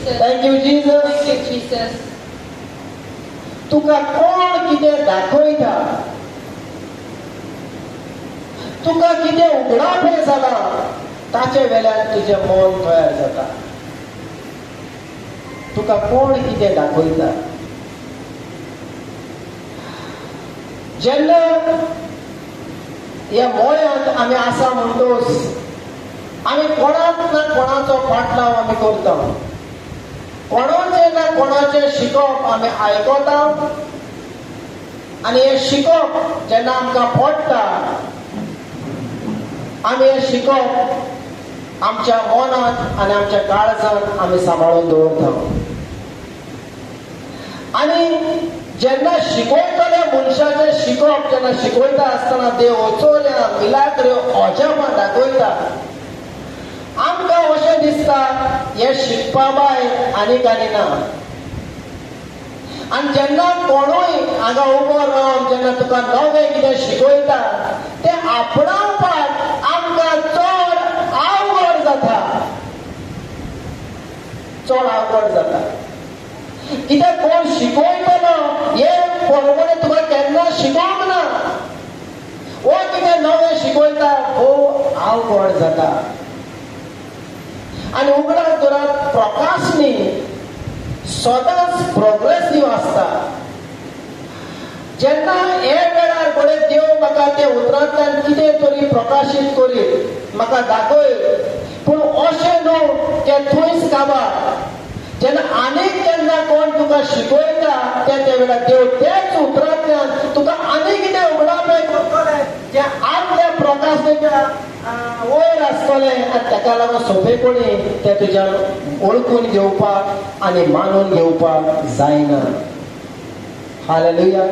Jesus. Thank you, Jesus. Thank you, Jesus. तुका कोण कितें दाखयता, तुका कितें उगडापण जाला, ताचे वेल्यान तुजें मन तयार जाता. तुका कोण कितें दाखयता. जेन्ना ह्या मोळ्यांत आमी आसा म्हणटोच आमी कोणाक ना कोणाचो फाटलाव आमी करता. कोणाचें ना कोणाचें शिकप आमी आयकता आनी हें शिकप जेन्ना आमकां पडटा आमी हें शिकप आमच्या मनांत आनी आमच्या काळजांत आमी सांबाळून दवरता. आनी जेन्ना शिकयतले मनशाचें शिकप जेन्ना शिकयता आसतना देव वचोल्या मिलाग्र्यो अजापां दाखयता, आमकां अशें दिसता हें शिकपा भायर आनीक आनी ना. आनी जेन्ना कोणूय हांगा उबो रावन जेन्ना तुका नवें कितें शिकयता तें आपणावपाक आमकां चड आवड जाता. चड आवड जाता. कित्याक कोण शिकयतलो हें बरोबरें तुका केन्ना शिकोवंक ना. वो कितें नवें शिकयता खूब आवड जाता. आनी उगडास धरात प्रकाशनी सदांच प्रोग्रेसिव्ह आसता. जेन्ना हे वेळार बरें देव म्हाका ते उतरांतल्यान कितें तरी प्रकाशीत करीत म्हाका दाखय, पूण अशें न्हू तें थंयच काबार. जेन्ना आनीक केन्ना कोण तुका शिकयता त्या वेळार देव तेच उतरांतल्यान तुका आनी कितें उगडापण करतले जे आदल्या प्रकाशनेच्या वयर आसतलें आनी ताका लागून सोंपेपणी तें तुज्यान ओळखून घेवपाक आनी मानून घेवपाक जायना. हालेलुया.